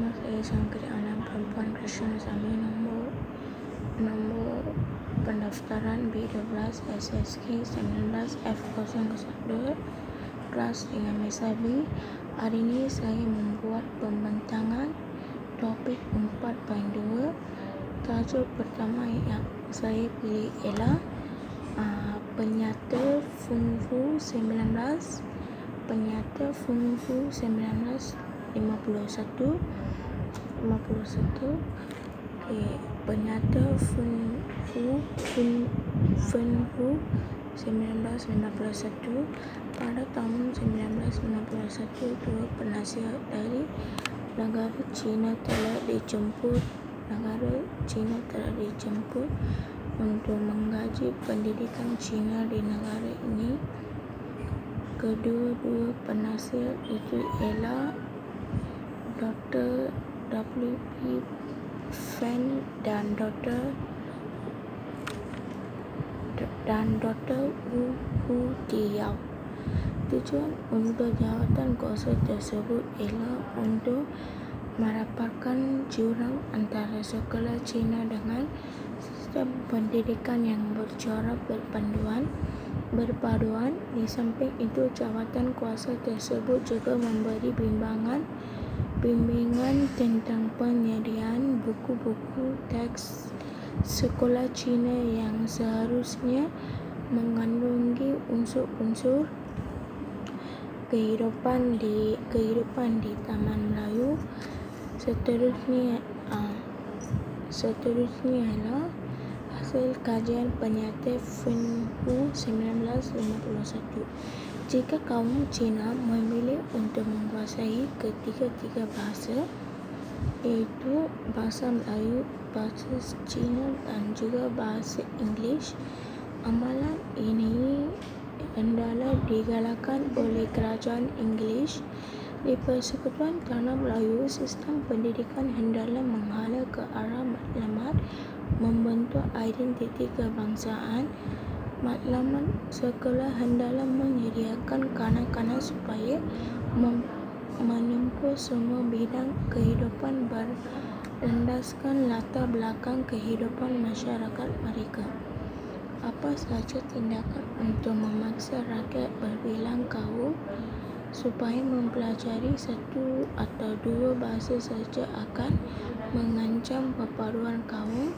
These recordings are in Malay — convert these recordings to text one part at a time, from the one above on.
Nama saya Sangkri Anak Perempuan Krishna Sami, nombor pendaftaran B12 SSK 19 F002 kelas dengan Mesabi. Hari ini saya membuat pembentangan topik 4.2. Tajuk pertama yang saya pilih ialah penyata Fungfu 19 51. Penyata Fungfu 1951. Pada tahun 1951, dua penasihat dari negara China telah dijemput untuk mengkaji pendidikan China di negara ini. Kedua-dua penasihat itu ialah Dr. W.P. Fan dan Dr. Wu Tiyao. Tujuan untuk jawatan kuasa tersebut ialah untuk merapatkan jurang antara sekolah China dengan sistem pendidikan yang bercorak berpaduan. Di samping itu, jawatan kuasa tersebut juga memberi bimbingan tentang penyediaan buku-buku teks sekolah China yang seharusnya mengandungi unsur-unsur kehidupan di Taman Melayu. Seterusnya adalah hasil kajian penyata Fungfu 1951. Jika kaum Cina memilih untuk menguasai ketiga-tiga bahasa, iaitu bahasa Melayu, bahasa Cina dan juga bahasa Inggeris, amalan ini hendaklah digalakkan oleh kerajaan Inggeris. Di Persekutuan Tanah Melayu, sistem pendidikan hendaklah menghala ke arah matlamat membentuk identiti kebangsaan. Matlamat sekolah hendaklah menyediakan kanak-kanak supaya menempuh semua bidang kehidupan berlandaskan latar belakang kehidupan masyarakat mereka. Apa sahaja tindakan untuk memaksa rakyat berbilang kaum supaya mempelajari satu atau dua bahasa saja akan mengancam perpaduan kaum.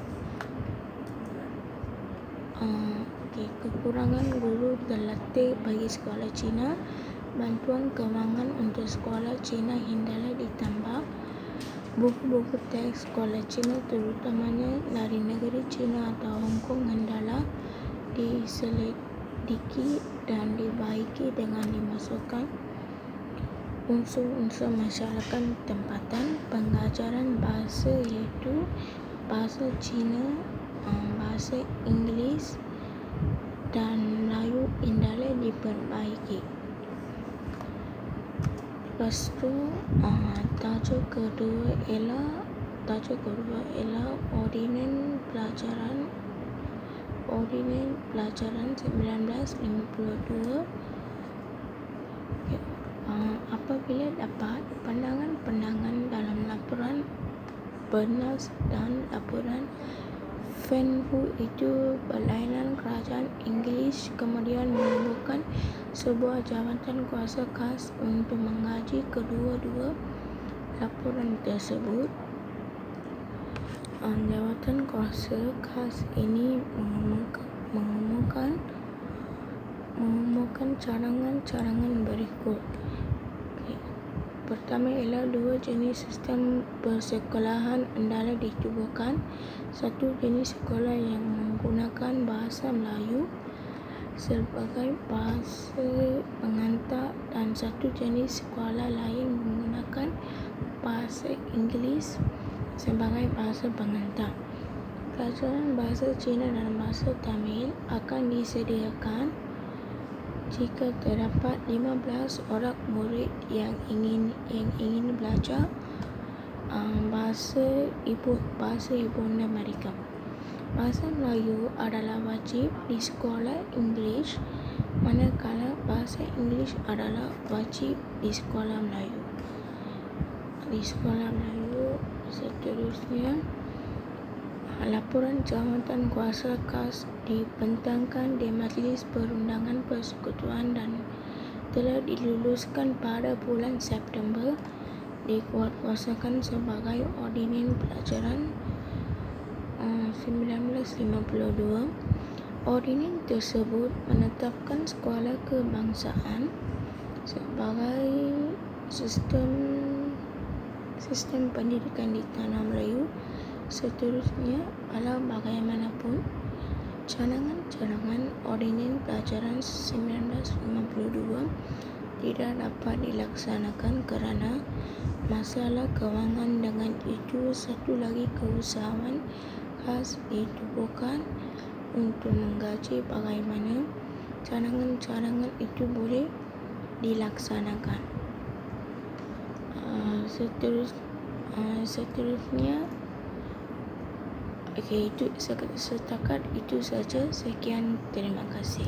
Kekurangan guru terlatih bagi sekolah Cina. Bantuan kewangan untuk sekolah Cina hendaklah ditambah. Buku-buku teks sekolah Cina, terutamanya dari negeri China atau Hong Kong, hendaklah diselidiki dan dibaiki dengan dimasukkan unsur-unsur masyarakat tempatan. Pengajaran bahasa iaitu bahasa Cina, bahasa Inggeris dan Melayu hendaklah diperbaiki. Lepas tu, tajuk kedua ialah Ordinan Pelajaran 1952. Apabila dapat pandangan dalam laporan Bernas dan laporan Fenhu itu berlainan, kerajaan Inggeris kemudian menemukan sebuah jawatan kuasa khas untuk mengkaji kedua-dua laporan tersebut. Jawatan kuasa khas ini mengumumkan cadangan berikut. Pertama ialah dua jenis sistem persekolahan hendaklah ditubuhkan. Satu jenis sekolah yang menggunakan bahasa Melayu sebagai bahasa pengantar dan satu jenis sekolah lain menggunakan bahasa Inggeris sebagai bahasa pengantar. Pelajaran bahasa Cina dan bahasa Tamil akan disediakan jika terdapat 15 orang murid yang ingin belajar bahasa ibunda mereka. Bahasa Melayu adalah wajib di sekolah Inggeris, manakala bahasa Inggeris adalah wajib di sekolah Melayu. di Sekolah Melayu. Seterusnya, laporan jawatan kuasa khas dibentangkan di Majlis Perundangan Persekutuan dan telah diluluskan pada bulan September, dikuatkuasakan sebagai Ordinen Pelajaran 1952. Ordinen tersebut menetapkan sekolah kebangsaan sebagai sistem pendidikan di Tanah Melayu. Seterusnya, walau bagaimanapun, cadangan Ordinen Pelajaran 1952 tidak dapat dilaksanakan kerana masalah kewangan. Dengan itu, satu lagi keusahawan khas ditubuhkan untuk mengkaji bagaimana cadangan-cadangan itu boleh dilaksanakan. Seterusnya, itu setakat itu saja. Sekian, terima kasih.